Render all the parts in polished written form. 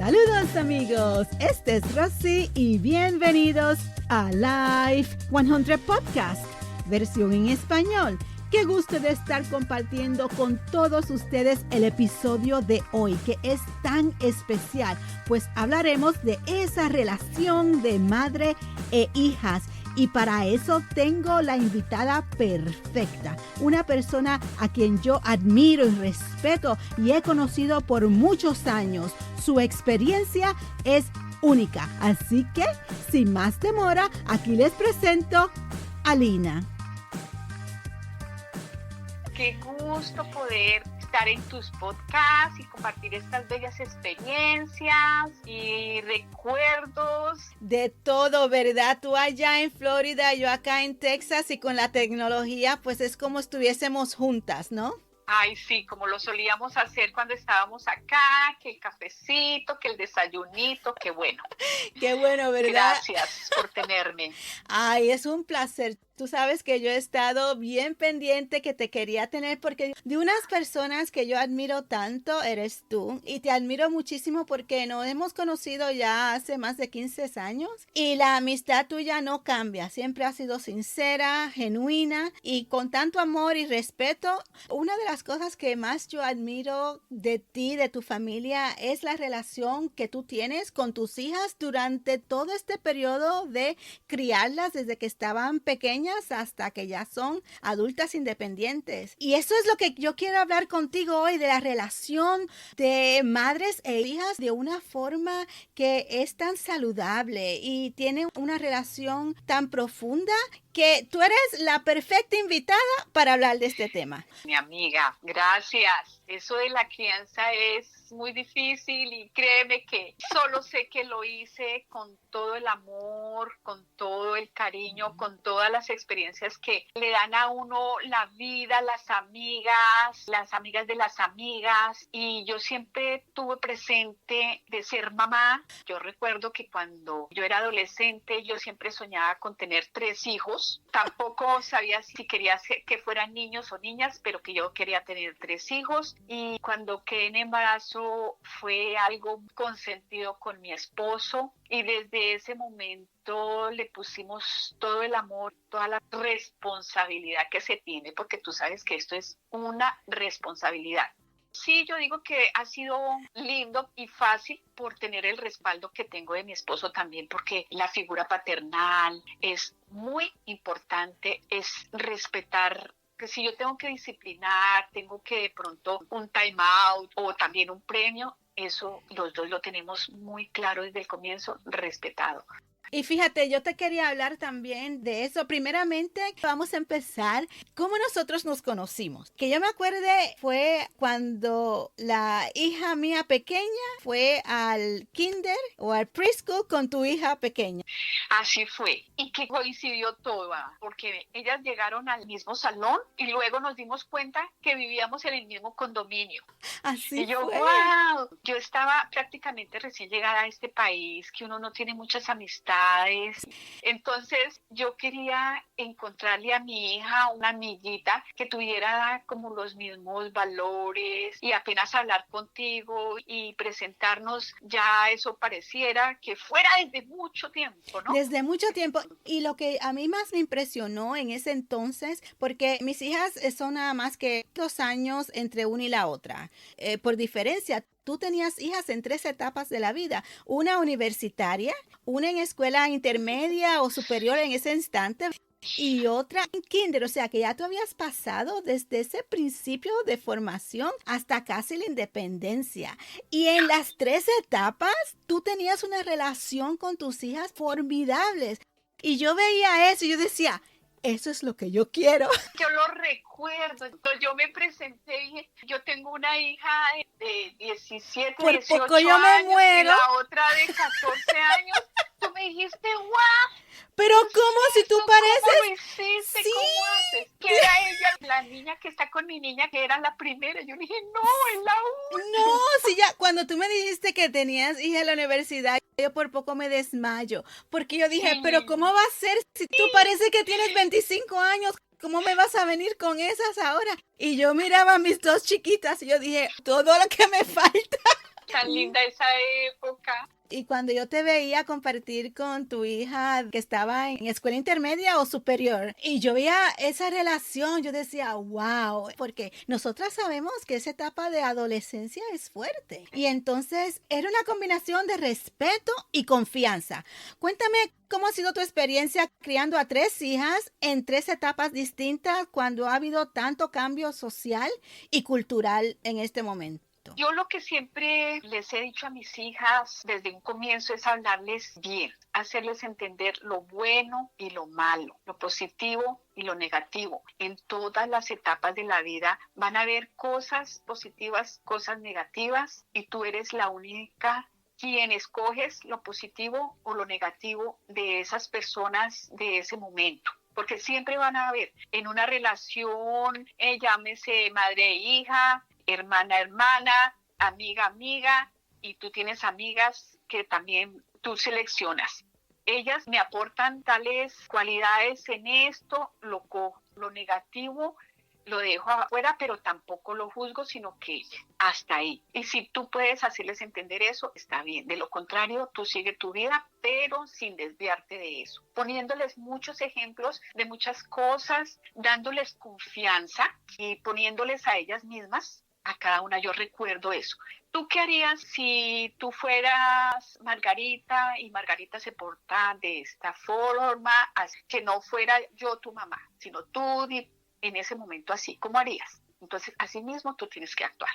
Saludos amigos, este es Rosy y bienvenidos a Life 100 Podcast, versión en español. Qué gusto de estar compartiendo con todos ustedes el episodio de hoy, que es tan especial, pues hablaremos de esa relación de madre e hijas. Y para eso tengo la invitada perfecta, una persona a quien yo admiro y respeto y he conocido por muchos años. Su experiencia es única, así que sin más demora, aquí les presento a Lina. Qué gusto poder estar en tus podcasts y compartir estas bellas experiencias y recuerdos. De todo, ¿verdad? Tú allá en Florida, yo acá en Texas y con la tecnología, pues es como estuviésemos juntas, ¿no? Ay, sí, como lo solíamos hacer cuando estábamos acá, que el cafecito, que el desayunito, qué bueno. Qué bueno, ¿verdad? Gracias por tenerme. Ay, es un placer. Tú sabes que yo he estado bien pendiente que te quería tener porque de unas personas que yo admiro tanto eres tú y te admiro muchísimo porque nos hemos conocido ya hace más de 15 años y la amistad tuya no cambia, siempre ha sido sincera, genuina y con tanto amor y respeto. Una de las cosas que más yo admiro de ti, de tu familia, es la relación que tú tienes con tus hijas durante todo este periodo de criarlas desde que estaban pequeñas hasta que ya son adultas independientes. Y eso es lo que yo quiero hablar contigo hoy, de la relación de madres e hijas de una forma que es tan saludable y tiene una relación tan profunda que tú eres la perfecta invitada para hablar de este tema. Mi amiga, gracias. Eso de la crianza es muy difícil y créeme que solo sé que lo hice con todo el amor, con todo el cariño, con todas las experiencias que le dan a uno la vida, las amigas de las amigas. Y yo siempre tuve presente de ser mamá. Yo recuerdo que cuando yo era adolescente, yo siempre soñaba con tener 3 hijos. Tampoco sabía si quería que fueran niños o niñas, pero que yo quería tener 3 hijos. Y cuando quedé en embarazo fue algo consentido con mi esposo y desde ese momento le pusimos todo el amor, toda la responsabilidad que se tiene, porque tú sabes que esto es una responsabilidad. Sí, yo digo que ha sido lindo y fácil por tener el respaldo que tengo de mi esposo también, porque la figura paternal es muy importante, es respetar. Que si yo tengo que disciplinar, tengo que de pronto un time out o también un premio, eso los dos lo tenemos muy claro desde el comienzo, respetado. Y fíjate, yo te quería hablar también de eso. Primeramente, vamos a empezar cómo nosotros nos conocimos. Que yo me acuerde fue cuando la hija mía pequeña fue al kinder o al preschool con tu hija pequeña. Así fue. Y que coincidió todo, porque ellas llegaron al mismo salón y luego nos dimos cuenta que vivíamos en el mismo condominio. Así y yo, fue. wow, yo estaba prácticamente recién llegada a este país, que uno no tiene muchas amistades. Entonces yo quería encontrarle a mi hija una amiguita que tuviera como los mismos valores y apenas hablar contigo y presentarnos, ya eso pareciera que fuera desde mucho tiempo, ¿no? Desde mucho tiempo. Y lo que a mí más me impresionó en ese entonces, porque mis hijas son nada más que 2 años entre una y la otra, por diferencia. Tú tenías hijas en 3 etapas de la vida, una universitaria, una en escuela intermedia o superior en ese instante y otra en kinder, o sea que ya tú habías pasado desde ese principio de formación hasta casi la independencia. Y en las 3 etapas tú tenías una relación con tus hijas formidables. Y yo veía eso y yo decía, eso es lo que yo quiero. Yo lo recuerdo. Yo me presenté y dije, yo tengo una hija de 17, Por 18 poco yo me años muero. y la otra de 14 años. Tú me dijiste, ¡guau! Pero ¿cómo si tú pareces? ¿Cómo lo hiciste? Sí. ¿Cómo haces? ¿Qué era ella? La niña que está con mi niña, que era la primera. Yo dije, no, es la última. No, sí, ya, cuando tú me dijiste que tenías hija en la universidad, yo por poco me desmayo, porque yo dije, Sí. pero ¿cómo va a ser si tú parece que tienes 25 años? ¿Cómo me vas a venir con esas ahora? Y yo miraba a mis 2 chiquitas y yo dije, todo lo que me falta. Tan linda esa época. Y cuando yo te veía compartir con tu hija que estaba en escuela intermedia o superior, y yo veía esa relación, yo decía, wow, porque nosotras sabemos que esa etapa de adolescencia es fuerte. Y entonces era una combinación de respeto y confianza. Cuéntame cómo ha sido tu experiencia criando a 3 hijas en 3 etapas distintas cuando ha habido tanto cambio social y cultural en este momento. Yo lo que siempre les he dicho a mis hijas desde un comienzo es hablarles bien, hacerles entender lo bueno y lo malo, lo positivo y lo negativo. En todas las etapas de la vida van a haber cosas positivas, cosas negativas, y tú eres la única quien escoges lo positivo o lo negativo de esas personas de ese momento. Porque siempre van a haber en una relación, llámese madre e hija, hermana, hermana, amiga, amiga, y tú tienes amigas que también tú seleccionas. Ellas me aportan tales cualidades en esto, lo cojo, lo negativo lo dejo afuera, pero tampoco lo juzgo, sino que hasta ahí. Y si tú puedes hacerles entender eso, está bien. De lo contrario, tú sigue tu vida, pero sin desviarte de eso. Poniéndoles muchos ejemplos de muchas cosas, dándoles confianza y poniéndoles a ellas mismas, a cada una. Yo recuerdo eso. ¿Tú qué harías si tú fueras Margarita y Margarita se porta de esta forma, que no fuera yo tu mamá, sino tú en ese momento así? ¿Cómo harías? Entonces, así mismo tú tienes que actuar.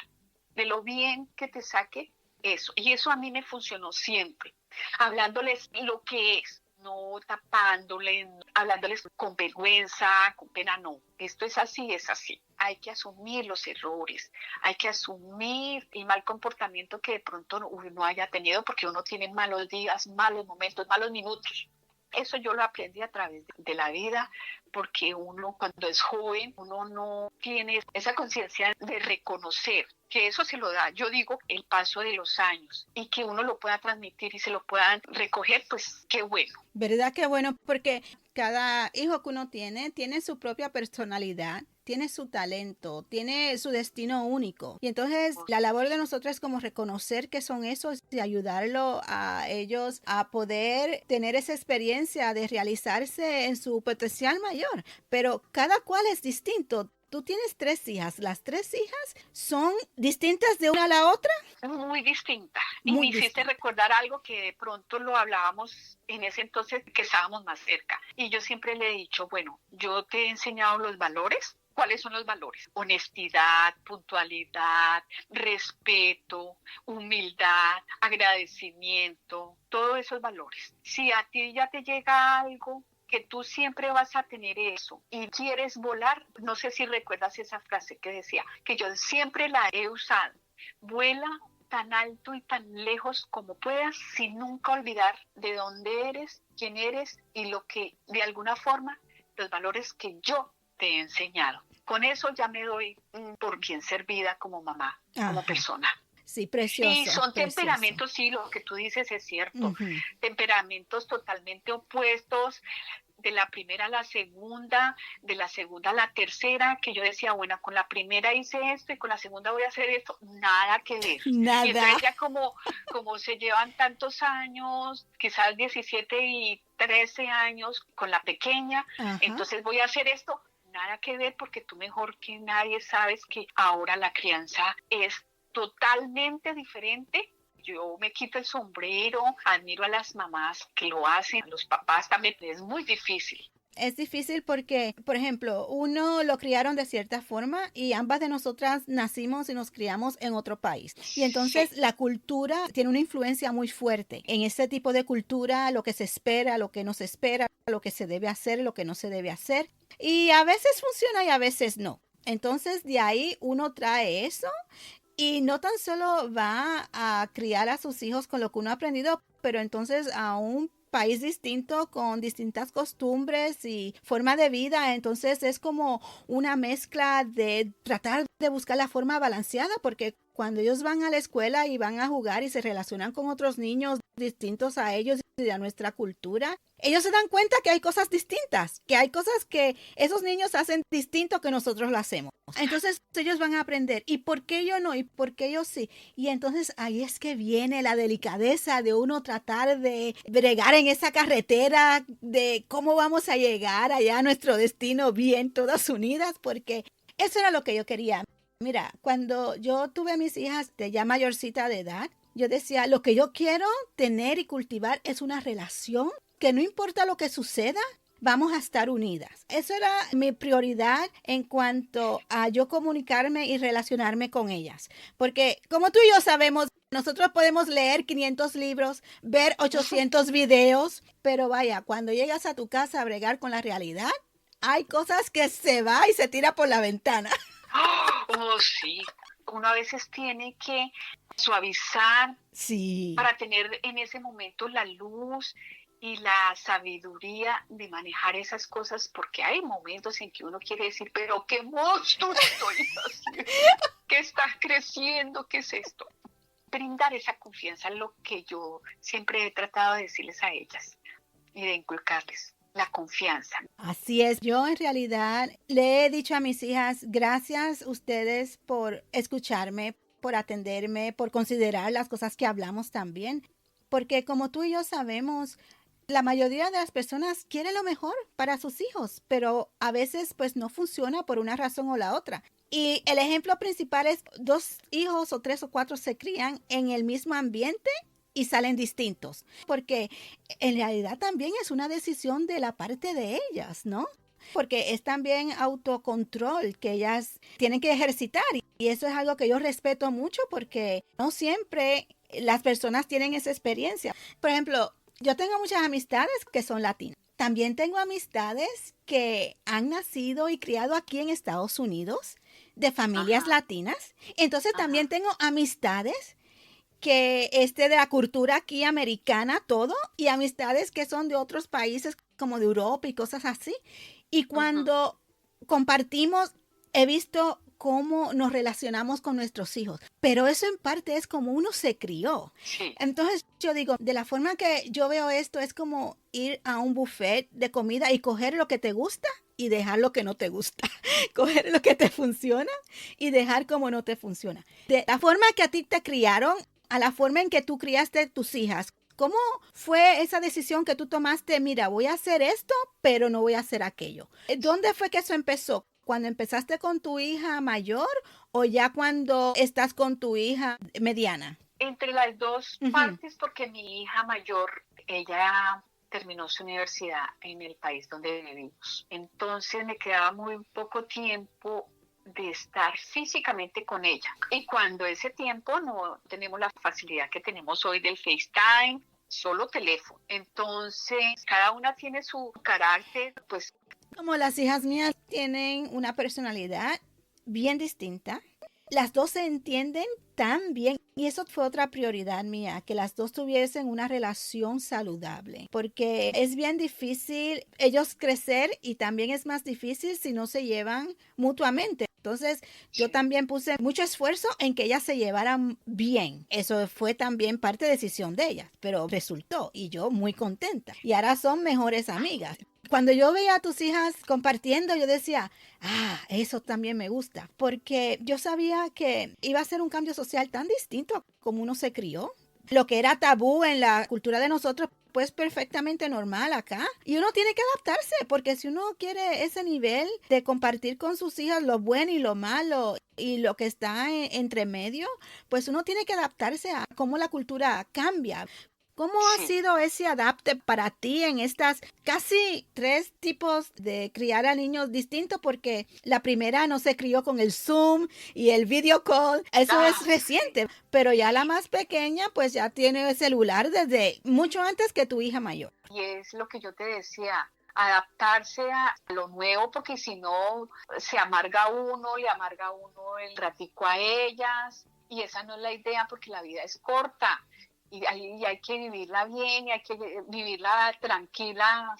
De lo bien que te saque eso. Y eso a mí me funcionó siempre. Hablándoles lo que es, no tapándoles, hablándoles con vergüenza, con pena, no. Esto es así, es así. Hay que asumir los errores, hay que asumir el mal comportamiento que de pronto uno haya tenido, porque uno tiene malos días, malos momentos, malos minutos. Eso yo lo aprendí a través de la vida, porque uno cuando es joven, uno no tiene esa conciencia de reconocer que eso se lo da, yo digo, el paso de los años, y que uno lo pueda transmitir y se lo puedan recoger, pues qué bueno. ¿Verdad que bueno? Porque cada hijo que uno tiene su propia personalidad, tiene su talento, tiene su destino único. Y entonces la labor de nosotros es como reconocer que son esos y ayudarlo a ellos a poder tener esa experiencia de realizarse en su potencial mayor. Pero cada cual es distinto. Tú tienes 3 hijas. ¿Las 3 hijas son distintas de una a la otra? Muy distinta. Y me hiciste recordar algo que de pronto lo hablábamos en ese entonces que estábamos más cerca. Y yo siempre le he dicho, bueno, yo te he enseñado los valores. ¿Cuáles son los valores? Honestidad, puntualidad, respeto, humildad, agradecimiento, todos esos valores. Si a ti ya te llega algo, que tú siempre vas a tener eso y quieres volar, no sé si recuerdas esa frase que decía, que yo siempre la he usado, vuela tan alto y tan lejos como puedas, sin nunca olvidar de dónde eres, quién eres y lo que, de alguna forma, los valores que yo te he enseñado. Con eso ya me doy por bien servida como mamá, como persona. Sí, precioso. Y son temperamentos, sí, lo que tú dices es cierto, temperamentos totalmente opuestos, de la primera a la segunda, de la segunda a la tercera, que yo decía, bueno, con la primera hice esto y con la segunda voy a hacer esto, nada que ver. Nada. Y entonces ya como se llevan tantos años, quizás 17 y 13 años con la pequeña, entonces voy a hacer esto, nada que ver, porque tú mejor que nadie sabes que ahora la crianza es totalmente diferente. Yo me quito el sombrero, admiro a las mamás que lo hacen, a los papás también, es muy difícil. Es difícil porque, por ejemplo, uno lo criaron de cierta forma y ambas de nosotras nacimos y nos criamos en otro país. Y entonces la cultura tiene una influencia muy fuerte. En ese tipo de cultura, lo que se espera, lo que no se espera, lo que se debe hacer, lo que no se debe hacer. Y a veces funciona y a veces no. Entonces de ahí uno trae eso. Y no tan solo va a criar a sus hijos con lo que uno ha aprendido, pero entonces a un país distinto con distintas costumbres y forma de vida. Entonces es como una mezcla de tratar de buscar la forma balanceada, porque Cuando ellos van a la escuela y van a jugar y se relacionan con otros niños distintos a ellos y a nuestra cultura, ellos se dan cuenta que hay cosas distintas, que hay cosas que esos niños hacen distinto que nosotros lo hacemos. Entonces ellos van a aprender, ¿y por qué yo no? ¿Y por qué yo sí? Y entonces ahí es que viene la delicadeza de uno tratar de bregar en esa carretera de cómo vamos a llegar allá a nuestro destino bien, todas unidas, porque eso era lo que yo quería. Mira, cuando yo tuve a mis hijas de ya mayorcita de edad, yo decía, lo que yo quiero tener y cultivar es una relación que no importa lo que suceda, vamos a estar unidas. Eso era mi prioridad en cuanto a yo comunicarme y relacionarme con ellas. Porque como tú y yo sabemos, nosotros podemos leer 500 libros, ver 800 videos, pero vaya, cuando llegas a tu casa a bregar con la realidad, hay cosas que se va y se tira por la ventana. Oh, sí. Uno a veces tiene que suavizar Sí. para tener en ese momento la luz y la sabiduría de manejar esas cosas, porque hay momentos en que uno quiere decir, pero qué monstruo estoy haciendo, qué está creciendo, qué es esto. Brindar esa confianza es lo que yo siempre he tratado de decirles a ellas y de inculcarles. La confianza. Así es, yo en realidad le he dicho a mis hijas, gracias ustedes por escucharme, por atenderme, por considerar las cosas que hablamos también, porque como tú y yo sabemos, la mayoría de las personas quieren lo mejor para sus hijos, pero a veces pues no funciona por una razón o la otra. Y el ejemplo principal es dos hijos o tres o cuatro se crían en el mismo ambiente y salen distintos, porque en realidad también es una decisión de la parte de ellas, ¿no? Porque es también autocontrol que ellas tienen que ejercitar y eso es algo que yo respeto mucho porque no siempre las personas tienen esa experiencia. Por ejemplo, yo tengo muchas amistades que son latinas. También tengo amistades que han nacido y criado aquí en Estados Unidos de familias latinas. Entonces también tengo amistades que de la cultura aquí americana, todo, y amistades que son de otros países como de Europa y cosas así. Y cuando compartimos, he visto cómo nos relacionamos con nuestros hijos. Pero eso en parte es como uno se crió. Sí. Entonces yo digo, de la forma que yo veo esto es como ir a un buffet de comida y coger lo que te gusta y dejar lo que no te gusta. Coger lo que te funciona y dejar como no te funciona. De la forma que a ti te criaron, a la forma en que tú criaste tus hijas. ¿Cómo fue esa decisión que tú tomaste? Mira, voy a hacer esto, pero no voy a hacer aquello. ¿Dónde fue que eso empezó? ¿Cuando empezaste con tu hija mayor o ya cuando estás con tu hija mediana? Entre las dos partes, porque mi hija mayor, ella terminó su universidad en el país donde vivimos. Entonces me quedaba muy poco tiempo de estar físicamente con ella. Y cuando ese tiempo no tenemos la facilidad que tenemos hoy del FaceTime, solo teléfono. Entonces, cada una tiene su carácter, pues. Como las hijas mías tienen una personalidad bien distinta, las dos se entienden tan bien y eso fue otra prioridad mía, que las dos tuviesen una relación saludable, porque es bien difícil ellos crecer y también es más difícil si no se llevan mutuamente. Entonces, yo también puse mucho esfuerzo en que ellas se llevaran bien. Eso fue también parte de decisión de ellas, pero resultó y yo muy contenta. Y ahora son mejores amigas. Cuando yo veía a tus hijas compartiendo, yo decía, eso también me gusta, porque yo sabía que iba a ser un cambio social tan distinto a como uno se crió. Lo que era tabú en la cultura de nosotros, pues perfectamente normal acá. Y uno tiene que adaptarse, porque si uno quiere ese nivel de compartir con sus hijas lo bueno y lo malo y lo que está entre medio, pues uno tiene que adaptarse a cómo la cultura cambia. ¿Cómo ha sido ese adapte para ti en estas casi 3 tipos de criar a niños distintos? Porque la primera no se crió con el Zoom y el video call, eso es reciente, pero ya la más pequeña pues ya tiene el celular desde mucho antes que tu hija mayor. Y es lo que yo te decía, adaptarse a lo nuevo, porque si no se amarga uno, le amarga uno el ratico a ellas, y esa no es la idea porque la vida es corta. Y hay que vivirla bien, y hay que vivirla tranquila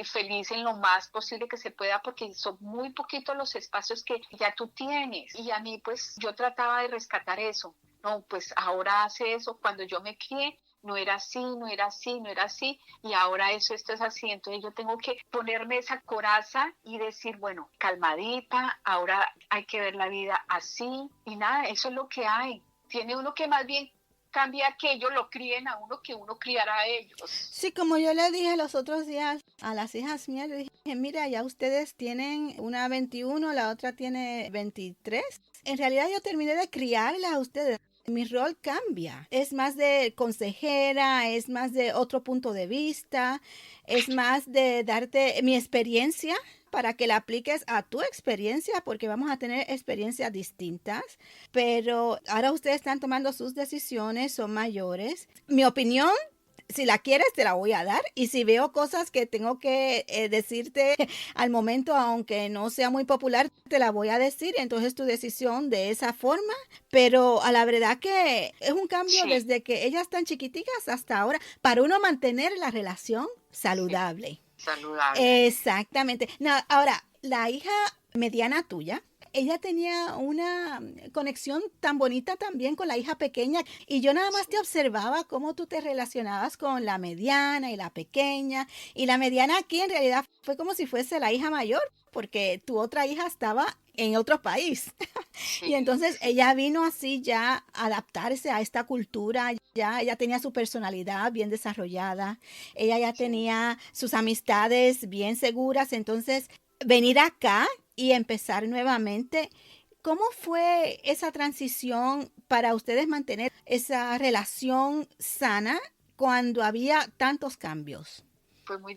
feliz en lo más posible que se pueda, porque son muy poquitos los espacios que ya tú tienes. Y a mí, pues, yo trataba de rescatar eso. No, pues ahora hace eso. Cuando yo me crié, no era así, no era así, no era así, y ahora esto es así. Entonces yo tengo que ponerme esa coraza y decir, bueno, calmadita, ahora hay que ver la vida así, y nada, eso es lo que hay. Tiene uno que más bien cambia que ellos lo críen a uno que uno criara a ellos. Sí, como yo le dije los otros días a las hijas mías, le dije, mira, ya ustedes tienen una 21, la otra tiene 23. En realidad yo terminé de criarlas a ustedes. Mi rol cambia. Es más de consejera, es más de otro punto de vista, es más de darte mi experiencia para que la apliques a tu experiencia, porque vamos a tener experiencias distintas, pero ahora ustedes están tomando sus decisiones, son mayores. Mi opinión, si la quieres, te la voy a dar. Y si veo cosas que tengo que decirte al momento, aunque no sea muy popular, te la voy a decir. Entonces tu decisión de esa forma. Pero a la verdad que es un cambio Sí, desde que ellas están chiquiticas hasta ahora para uno mantener la relación sí, saludable. saludable. Exactamente. No, ahora, la hija mediana tuya, ella tenía una conexión tan bonita también con la hija pequeña y yo nada más te Sí, observaba cómo tú te relacionabas con la mediana y la pequeña y la mediana aquí en realidad fue como si fuese la hija mayor porque tu otra hija estaba en otro país. Y sí, entonces sí, ella vino así ya a adaptarse a esta cultura, ya ella tenía su personalidad bien desarrollada, ella ya sí. tenía sus amistades bien seguras, entonces venir acá y empezar nuevamente, ¿cómo fue esa transición para ustedes mantener esa relación sana cuando había tantos cambios? Fue Ujú. muy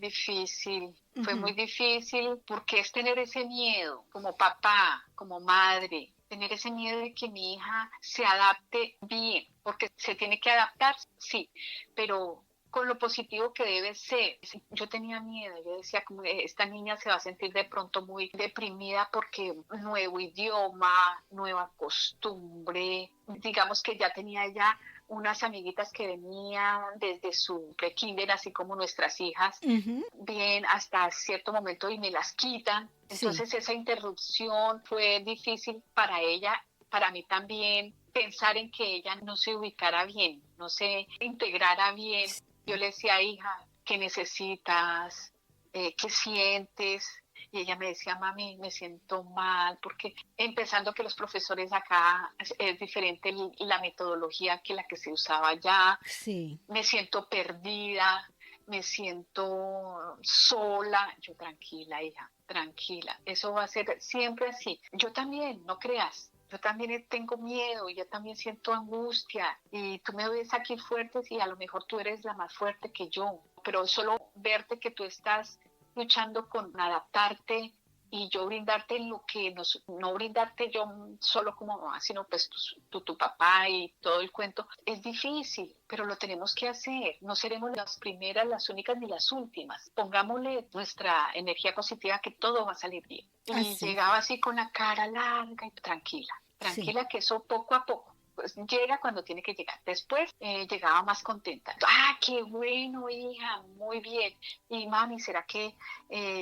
difícil porque es tener ese miedo como papá, como madre, tener ese miedo de que mi hija se adapte bien, porque se tiene que adaptar, sí, pero con lo positivo que debe ser. Yo tenía miedo, yo decía como esta niña se va a sentir de pronto muy deprimida porque nuevo idioma, nueva costumbre, digamos que ya tenía ella unas amiguitas que venían desde su pre-kinder, así como nuestras hijas, Ujú. bien hasta cierto momento y me las quitan. Sí. Entonces esa interrupción fue difícil para ella, para mí también, pensar en que ella no se ubicara bien, no se integrara bien. Yo le decía, hija, ¿qué necesitas? ¿Qué sientes? Y ella me decía, mami, me siento mal, porque empezando que los profesores acá es diferente la metodología que la que se usaba allá, Sí. me siento perdida, me siento sola. Yo, tranquila, hija, tranquila, eso va a ser siempre así. Yo también, no creas. Yo también tengo miedo, yo también siento angustia y tú me ves aquí fuerte y a lo mejor tú eres la más fuerte que yo, pero solo verte que tú estás luchando con adaptarte y yo brindarte lo que no brindarte yo solo como mamá, sino pues tu papá y todo el cuento, es difícil, pero lo tenemos que hacer. No seremos las primeras, las únicas ni las últimas. Pongámosle nuestra energía positiva que todo va a salir bien. Y Así. llegaba así con la cara larga y tranquila, Sí. tranquila que eso poco a poco pues llega cuando tiene que llegar. Después llegaba más contenta. Ah, qué bueno, hija, muy bien. Y mami, ¿será que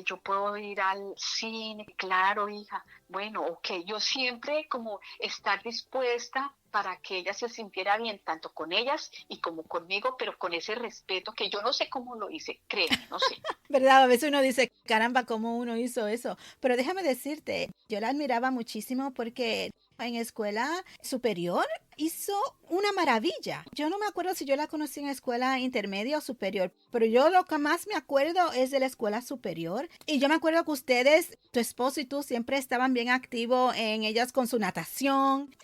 yo puedo ir al cine? Claro, hija. Bueno, ok, yo siempre como estar dispuesta para que ella se sintiera bien, tanto con ellas y como conmigo, pero con ese respeto que yo no sé cómo lo hice, créeme, no sé. ¿Verdad? A veces uno dice, caramba, ¿cómo uno hizo eso? Pero déjame decirte, yo la admiraba muchísimo porque en escuela superior hizo una maravilla. Yo no me acuerdo si yo la conocí en escuela intermedia o superior, pero yo lo que más me acuerdo es de la escuela superior. Y yo me acuerdo que ustedes, tu esposo y tú, siempre estaban bien activos en ellas con su natación.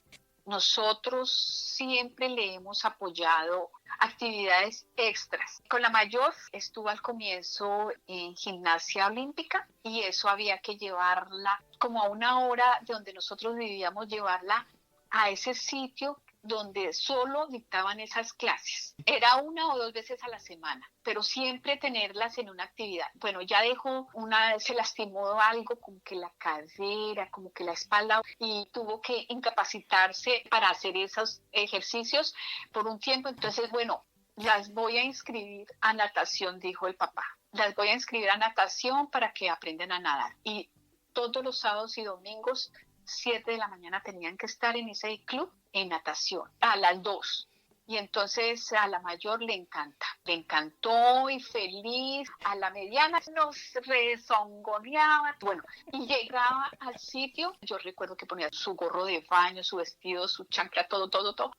Nosotros siempre le hemos apoyado actividades extras. Con la mayor estuvo al comienzo en gimnasia olímpica y eso había que llevarla como a una hora de donde nosotros vivíamos, llevarla a ese sitio donde solo dictaban esas clases. Era una o dos veces a la semana, pero siempre tenerlas en una actividad. Bueno, ya dejó se lastimó algo como que la cadera, como que la espalda y tuvo que incapacitarse para hacer esos ejercicios por un tiempo. Entonces, bueno, las voy a inscribir a natación, dijo el papá. las voy a inscribir a natación para que aprendan a nadar. Y todos los sábados y domingos, 7 de la mañana, tenían que estar en ese club en natación, a las 2. Y entonces a la mayor le encantó y feliz. A la mediana nos rezongoneaba. Bueno, y llegaba al sitio, yo recuerdo que ponía su gorro de baño, su vestido, su chancla, todo.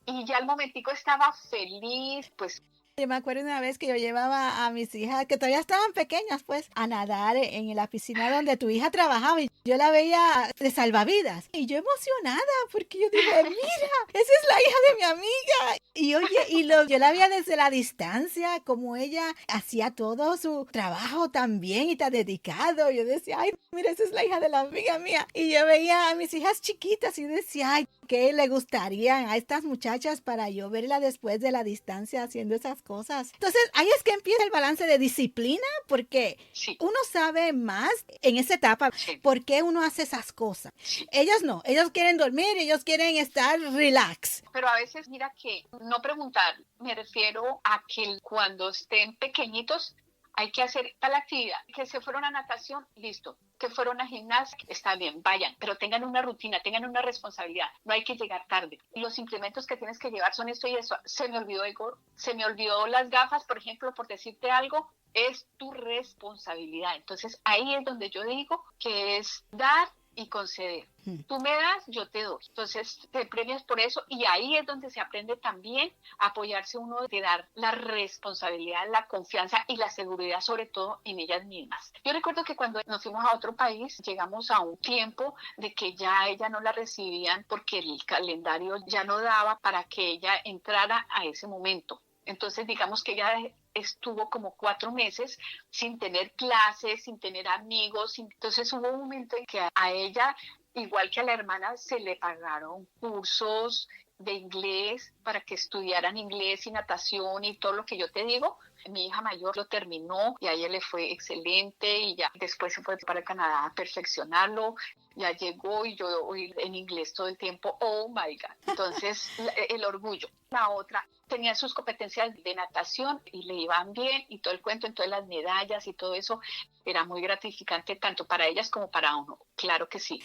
Y ya al momentico estaba feliz, pues. Yo me acuerdo una vez que yo llevaba a mis hijas, que todavía estaban pequeñas, pues, a nadar en la piscina donde tu hija trabajaba. Y yo la veía de salvavidas. Y yo emocionada, porque yo dije, mira, esa es la hija de mi amiga. Y oye, yo la veía desde la distancia, como ella hacía todo su trabajo tan bien y tan dedicado. Yo decía, ay, mira, esa es la hija de la amiga mía. Y yo veía a mis hijas chiquitas y decía, ay, ¿qué le gustarían a estas muchachas para yo verla después de la distancia haciendo esas cosas? Entonces, ahí es que empieza el balance de disciplina, porque Sí. uno sabe más en esa etapa Sí. por qué uno hace esas cosas. Sí. Ellos no, ellos quieren dormir, ellos quieren estar relax. Pero a veces, mira que no preguntar, me refiero a que cuando estén pequeñitos hay que hacer tal actividad, que se fueron a natación, listo, que fueron a gimnasia, está bien, vayan, pero tengan una rutina, tengan una responsabilidad, no hay que llegar tarde. Los implementos que tienes que llevar son esto y eso. Se me olvidó el gorro, se me olvidó las gafas, por ejemplo, por decirte algo, es tu responsabilidad. Entonces ahí es donde yo digo que es dar y conceder. Tú me das, yo te doy. Entonces te premias por eso y ahí es donde se aprende también a apoyarse uno de dar la responsabilidad, la confianza y la seguridad sobre todo en ellas mismas. Yo recuerdo que cuando nos fuimos a otro país llegamos a un tiempo de que ya ella no la recibían porque el calendario ya no daba para que ella entrara a ese momento. Entonces digamos que ella estuvo como 4 meses sin tener clases, sin tener amigos. Entonces hubo un momento en que a ella, igual que a la hermana, se le pagaron cursos de inglés para que estudiaran inglés y natación y todo lo que yo te digo. Mi hija mayor lo terminó y a ella le fue excelente y ya después se fue para Canadá a perfeccionarlo. Ya llegó y yo oí en inglés todo el tiempo, oh my God. Entonces, el orgullo. La otra tenía sus competencias de natación y le iban bien y todo el cuento, entonces las medallas y todo eso era muy gratificante tanto para ellas como para uno. Claro que sí.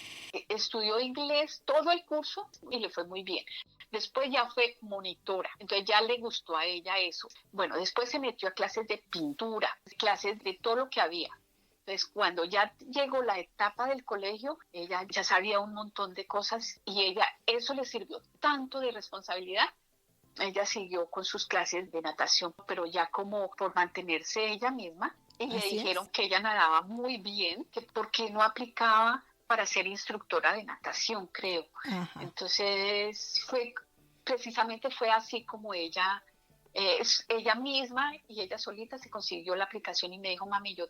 Estudió inglés todo el curso y le fue muy bien. Después ya fue monitora, entonces ya le gustó a ella eso. Bueno, después se metió a clases de pintura, clases de todo lo que había. Entonces, cuando ya llegó la etapa del colegio, ella ya sabía un montón de cosas y ella, eso le sirvió tanto de responsabilidad. Ella siguió con sus clases de natación, pero ya como por mantenerse ella misma. Y le dijeron que ella nadaba muy bien, que por qué no aplicaba para ser instructora de natación, creo. Ajá. Entonces, precisamente fue así como ella misma y ella solita se consiguió la aplicación y me dijo, mami, yo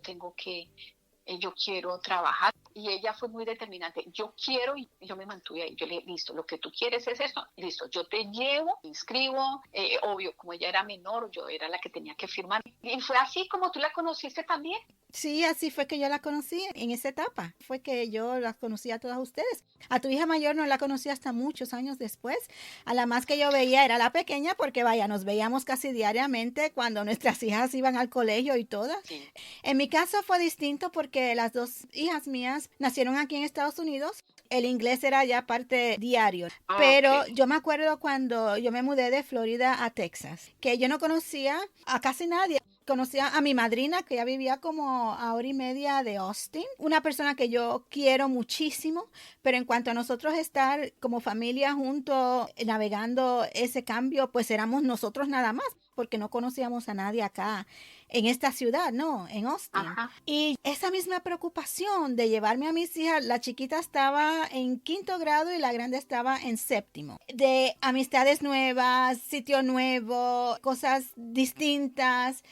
quiero trabajar. Y ella fue muy determinante, yo quiero, y yo me mantuve ahí. Yo le dije, listo, lo que tú quieres es esto, listo, yo te llevo, me inscribo, obvio, como ella era menor, yo era la que tenía que firmar. Y fue así como tú la conociste también. Sí, así fue que yo la conocí en esa etapa. Fue que yo las conocí a todas ustedes. A tu hija mayor no la conocí hasta muchos años después. A la más que yo veía era la pequeña porque vaya, nos veíamos casi diariamente cuando nuestras hijas iban al colegio y todas. Sí. En mi caso fue distinto porque las dos hijas mías nacieron aquí en Estados Unidos. El inglés era ya parte diario. Pero yo me acuerdo cuando yo me mudé de Florida a Texas, que yo no conocía a casi nadie. Conocía a mi madrina, que ya vivía como a hora y media de Austin, una persona que yo quiero muchísimo, pero en cuanto a nosotros estar como familia juntos, navegando ese cambio, pues éramos nosotros nada más, porque no conocíamos a nadie acá en esta ciudad, no, en Austin. Ajá. Y esa misma preocupación de llevarme a mis hijas, la chiquita estaba en 5º grado y la grande estaba en 7º. De amistades nuevas, sitio nuevo, cosas distintas.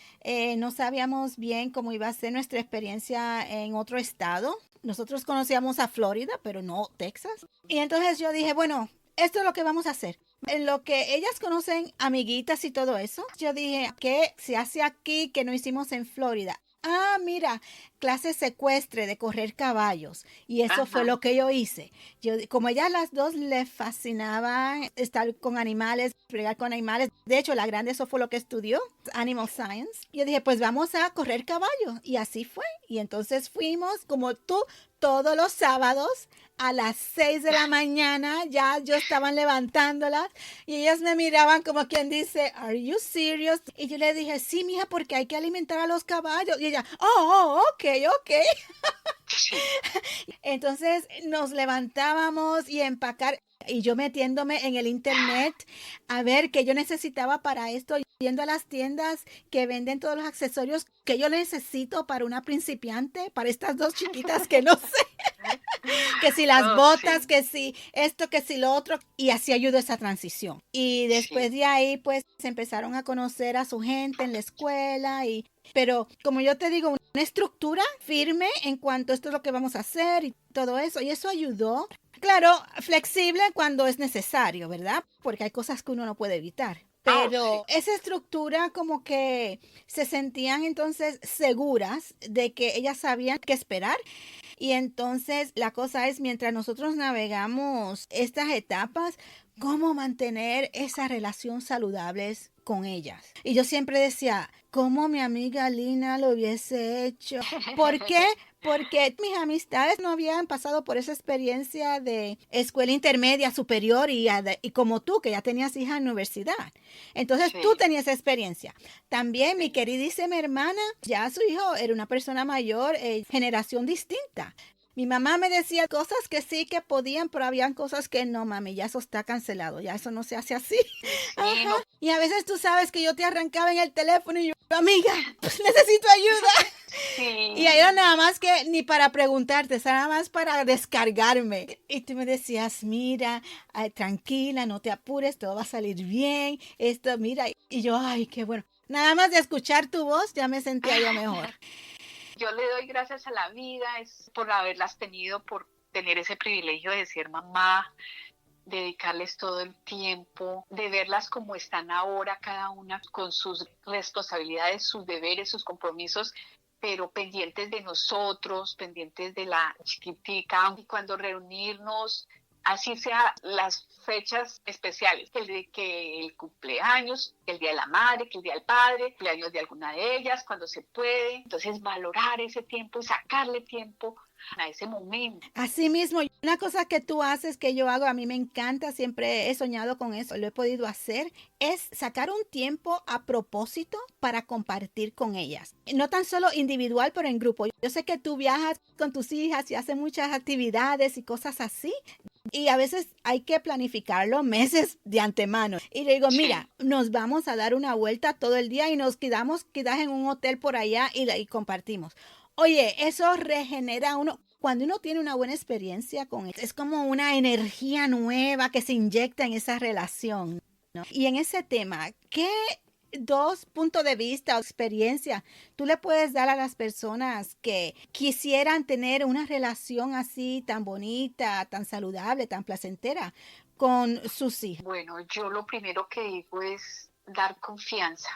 No sabíamos bien cómo iba a ser nuestra experiencia en otro estado. Nosotros conocíamos a Florida, pero no Texas. Y entonces yo dije, bueno, esto es lo que vamos a hacer. En lo que ellas conocen amiguitas y todo eso, yo dije, ¿qué se hace aquí que no hicimos en Florida? Ah, mira, clase secuestre de correr caballos y eso fue Ajá. lo que yo hice. Yo, como ella a las dos le fascinaba estar con animales, fregar con animales, de hecho la grande eso fue lo que estudió, Animal Science. Yo dije, pues vamos a correr caballos y así fue. Y entonces fuimos como tú todos los sábados a las 6 de la mañana, ya yo estaban levantándolas y ellas me miraban como quien dice, ¿Are you serious? Y yo le dije, sí, mija, porque hay que alimentar a los caballos. Y ella, ok, ok. Sí, Entonces nos levantábamos y empacar y yo metiéndome en el internet a ver qué yo necesitaba para esto, yendo a las tiendas que venden todos los accesorios que yo necesito para una principiante, para estas dos chiquitas que no sé, que si las oh, botas, sí, que si esto, que si lo otro, y así ayudó esa transición. Y después sí. de ahí, pues, se empezaron a conocer a su gente en la escuela y pero como yo te digo, una estructura firme en cuanto a esto es lo que vamos a hacer y todo eso, y eso ayudó. Claro, flexible cuando es necesario, ¿verdad? Porque hay cosas que uno no puede evitar. Oh, Pero sí, esa estructura como que se sentían entonces seguras de que ellas sabían qué esperar y entonces la cosa es, mientras nosotros navegamos estas etapas, cómo mantener esa relación saludable con ellas. Y yo siempre decía, ¿cómo mi amiga Lina lo hubiese hecho? ¿Por qué? Porque mis amistades no habían pasado por esa experiencia de escuela intermedia superior y como tú, que ya tenías hija en universidad. Entonces tú sí, tenías esa experiencia. También mi sí. queridísima hermana, ya su hijo era una persona mayor, generación distinta. Mi mamá me decía cosas que sí que podían, pero habían cosas que no, mami, ya eso está cancelado, ya eso no se hace así. Sí, Ajá. no, Y a veces tú sabes que yo te arrancaba en el teléfono y yo, amiga, pues necesito ayuda. Y ahí era sí. nada más que ni para preguntarte, era nada más para descargarme. Y tú me decías, mira, ay, tranquila, no te apures, todo va a salir bien. Esto, mira. Y yo, ay, qué bueno. Nada más de escuchar tu voz ya me sentía yo mejor. Yo le doy gracias a la vida es por haberlas tenido, por tener ese privilegio de ser mamá, dedicarles todo el tiempo, de verlas como están ahora, cada una con sus responsabilidades, sus deberes, sus compromisos, pero pendientes de nosotros, pendientes de la chiquitica, y cuando reunirnos, así sea las fechas especiales, que el cumpleaños, el día de la madre, que el día del padre, el cumpleaños de alguna de ellas, cuando se puede, entonces valorar ese tiempo y sacarle tiempo a ese momento. Así mismo, una cosa que tú haces, que yo hago, a mí me encanta, siempre he soñado con eso, lo he podido hacer, es sacar un tiempo a propósito para compartir con ellas. No tan solo individual, pero en grupo. Yo sé que tú viajas con tus hijas y haces muchas actividades y cosas así. Y a veces hay que planificarlo meses de antemano. Y le digo, mira, Sí, nos vamos a dar una vuelta todo el día y nos quedamos quizás en un hotel por allá y compartimos. Oye, eso regenera uno. Cuando uno tiene una buena experiencia con él, es como una energía nueva que se inyecta en esa relación, ¿no? Y en ese tema, ¿qué dos puntos de vista o experiencia tú le puedes dar a las personas que quisieran tener una relación así tan bonita, tan saludable, tan placentera con sus hijos? bueno, yo lo primero que digo es dar confianza.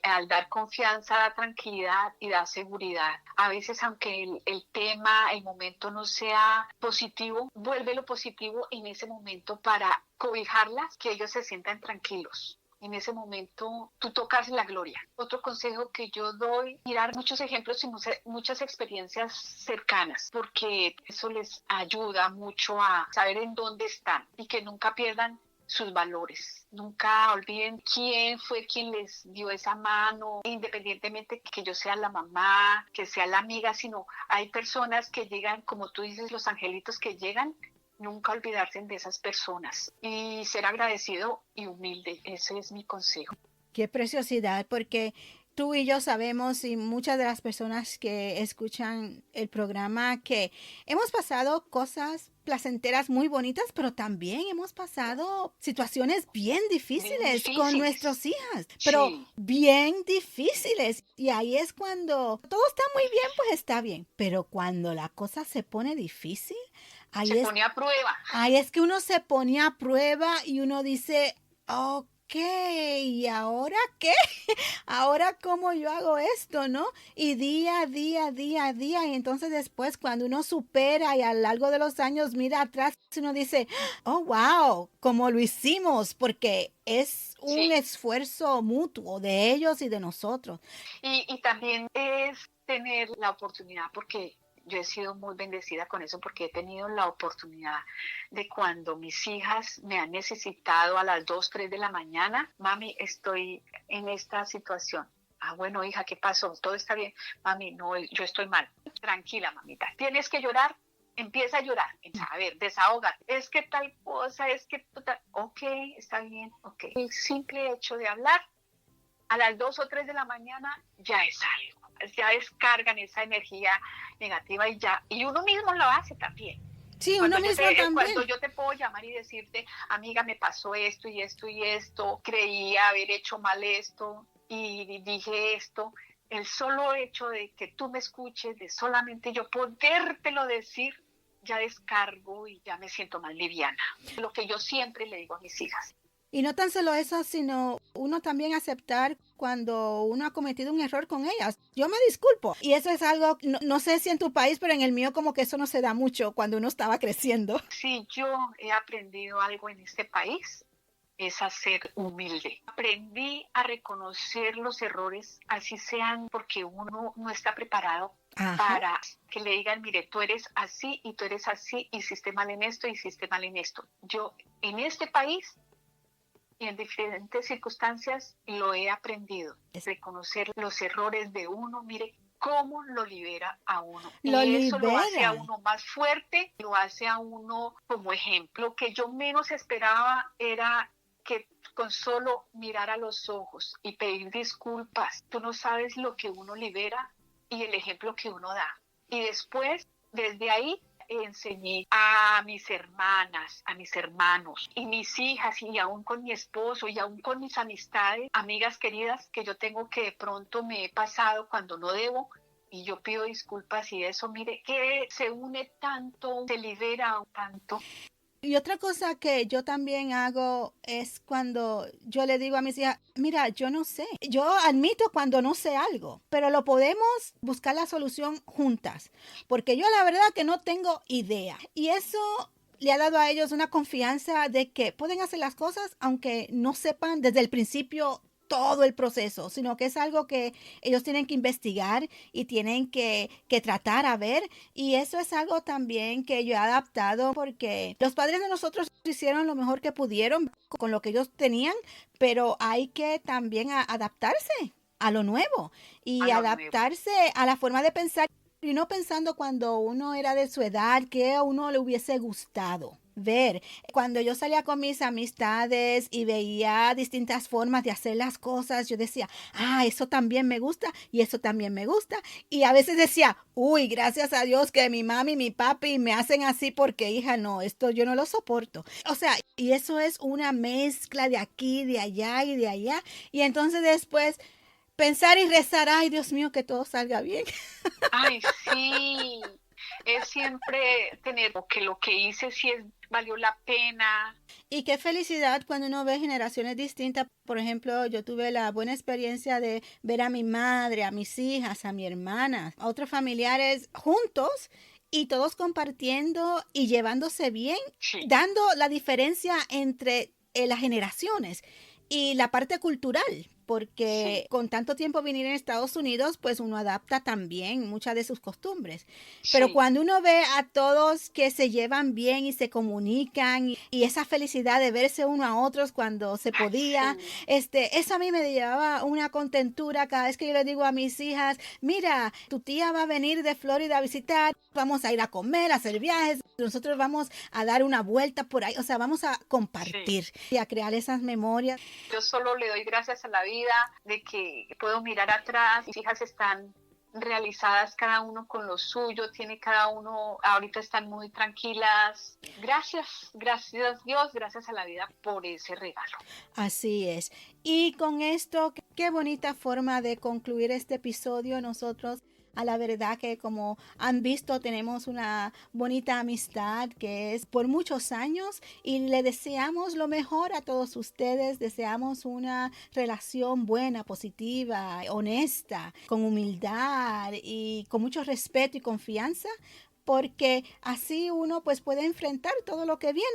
Al dar confianza da tranquilidad y da seguridad. A veces, aunque el tema, el momento no sea positivo, vuelve lo positivo en ese momento para cobijarlas, que ellos se sientan tranquilos. En ese momento tú tocas la gloria. Otro consejo que yo doy, mirar muchos ejemplos y muchas experiencias cercanas, porque eso les ayuda mucho a saber en dónde están y que nunca pierdan sus valores. Nunca olviden quién fue quien les dio esa mano, independientemente que yo sea la mamá, que sea la amiga, sino hay personas que llegan, como tú dices, los angelitos que llegan, nunca olvidarse de esas personas y ser agradecido y humilde. Ese es mi consejo. Qué preciosidad, porque tú y yo sabemos y muchas de las personas que escuchan el programa que hemos pasado cosas placenteras muy bonitas, pero también hemos pasado situaciones bien Bien difíciles con difíciles. nuestras hijas, pero Sí, bien difíciles. Y ahí es cuando todo está muy bien, pues está bien, pero cuando la cosa se pone difícil, se ahí es pone a prueba. Ahí es que uno se pone a prueba y uno dice, ok, ¿y ahora qué? ¿Ahora cómo yo hago esto, no? Y día a día, día a día, y entonces después cuando uno supera y a lo largo de los años mira atrás, uno dice, oh, wow, cómo lo hicimos, porque es un Sí. esfuerzo mutuo de ellos y de nosotros. Y también es tener la oportunidad, porque yo he sido muy bendecida con eso, porque he tenido la oportunidad de cuando mis hijas me han necesitado a las 2, 3 de la mañana, mami, estoy en esta situación. Ah, bueno, hija, ¿qué pasó? ¿Todo está bien? Mami, no, yo estoy mal. Tranquila, mamita. ¿Tienes que llorar? Empieza a llorar. A ver, desahógate. Es que tal cosa, es que tal. Ok, está bien, ok. El simple hecho de hablar a las 2 o 3 de la mañana ya es algo, ya descargan esa energía negativa y uno mismo lo hace también. Sí, Cuando uno yo mismo cuando también. yo te puedo llamar y decirte, amiga, me pasó esto y esto y esto, creí haber hecho mal esto y dije esto, el solo hecho de que tú me escuches, de solamente yo podértelo decir, ya descargo y ya me siento más liviana. Lo que yo siempre le digo a mis hijas. Y no tan solo eso, sino uno también aceptar cuando uno ha cometido un error con ellas. Yo me disculpo. Y eso es algo, no sé si en tu país, pero en el mío como que eso no se da mucho cuando uno estaba creciendo. Si yo he aprendido algo en este país, es a ser humilde. Aprendí a reconocer los errores, así sean porque uno no está preparado Ajá. para que le digan, mire, tú eres así y tú eres así, hiciste mal en esto, hiciste mal en esto. Yo en este país y en diferentes circunstancias lo he aprendido. Reconocer los errores de uno, mire cómo lo libera a uno. Lo Y eso lo hace a libera. uno más fuerte, lo hace a uno como ejemplo. Que yo menos esperaba era que con solo mirar a los ojos y pedir disculpas, tú no sabes lo que uno libera y el ejemplo que uno da. Y después, desde ahí, enseñé a mis hermanas, a mis hermanos y mis hijas y aún con mi esposo y aún con mis amistades, amigas queridas que yo tengo que de pronto me he pasado cuando no debo y yo pido disculpas y eso, mire, que se une tanto, se libera tanto. Y otra cosa que yo también hago es cuando yo le digo a mis hijas, mira, yo no sé. Yo admito cuando no sé algo, pero lo podemos buscar la solución juntas, porque yo la verdad que no tengo idea. Y eso le ha dado a ellos una confianza de que pueden hacer las cosas aunque no sepan desde el principio todo el proceso, sino que es algo que ellos tienen que investigar y tienen que tratar a ver. Y eso es algo también que yo he adaptado porque los padres de nosotros hicieron lo mejor que pudieron con lo que ellos tenían, pero hay que también adaptarse a lo nuevo A y lo nuevo. adaptarse a la forma de pensar y no pensando cuando uno era de su edad que a uno le hubiese gustado ver. Cuando yo salía con mis amistades y veía distintas formas de hacer las cosas, yo decía, ah, eso también me gusta y eso también me gusta. Y a veces decía, uy, gracias a Dios que mi mami y mi papi me hacen así porque, hija, no, esto yo no lo soporto. O sea, y eso es una mezcla de aquí, de allá y de allá. Y entonces después pensar y rezar, ay, Dios mío, que todo salga bien. Ay, sí, es siempre tener que lo que hice sí valió la pena. Y qué felicidad cuando uno ve generaciones distintas. Por ejemplo, yo tuve la buena experiencia de ver a mi madre, a mis hijas, a mi hermana, a otros familiares juntos y todos compartiendo y llevándose bien, Sí, dando la diferencia entre las generaciones y la parte cultural. sí, Porque con tanto tiempo venir en Estados Unidos, pues uno adapta también muchas de sus costumbres. Pero sí. cuando uno ve a todos que se llevan bien y se comunican y esa felicidad de verse uno a otros cuando se Ay, podía, sí. eso a mí me llevaba una contentura cada vez que yo le digo a mis hijas, mira, tu tía va a venir de Florida a visitar, vamos a ir a comer, a hacer viajes, nosotros vamos a dar una vuelta por ahí, o sea, vamos a Sí. compartir y a crear esas memorias. Yo solo le doy gracias a la vida de que puedo mirar atrás. Mis hijas están realizadas cada uno con lo suyo, tiene cada uno, ahorita están muy tranquilas. Gracias, gracias Dios, gracias a la vida por ese regalo. Así es. Y con esto, qué bonita forma de concluir este episodio. Nosotros A la verdad que como han visto tenemos una bonita amistad que es por muchos años y le deseamos lo mejor a todos ustedes. Deseamos una relación buena, positiva, honesta, con humildad y con mucho respeto y confianza, porque así uno pues puede enfrentar todo lo que viene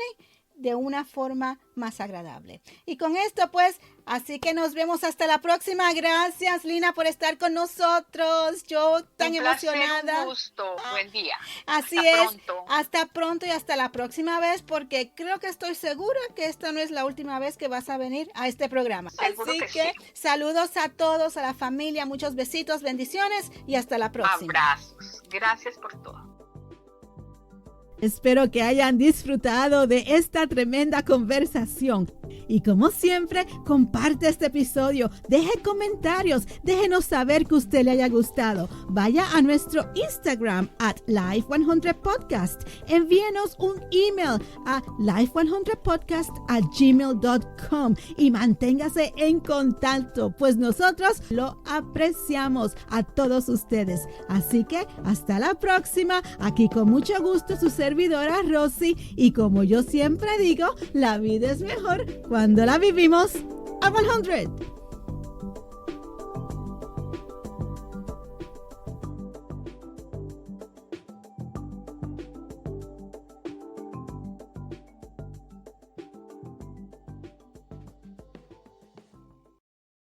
de una forma más agradable. Y con esto pues, así que nos vemos hasta la próxima. Gracias, Lina, por estar con nosotros. Yo tan Un placer, emocionada. un gusto. Buen día. Así Hasta es. pronto. Hasta pronto y hasta la próxima vez, porque creo que estoy segura que esta no es la última vez que vas a venir a este programa. Seguro Así que que sí. saludos a todos, a la familia, muchos besitos, bendiciones y hasta la próxima. Abrazos. Gracias por todo. Espero que hayan disfrutado de esta tremenda conversación. Y como siempre, comparte este episodio, deje comentarios, déjenos saber que a usted le haya gustado. Vaya a nuestro Instagram @Life100podcast. Envíenos un email a life100podcast@gmail.com y manténgase en contacto, pues nosotros lo apreciamos a todos ustedes. Así que hasta la próxima, aquí con mucho gusto su servidora Rosy, y como yo siempre digo, la vida es mejor cuando la vivimos a 100.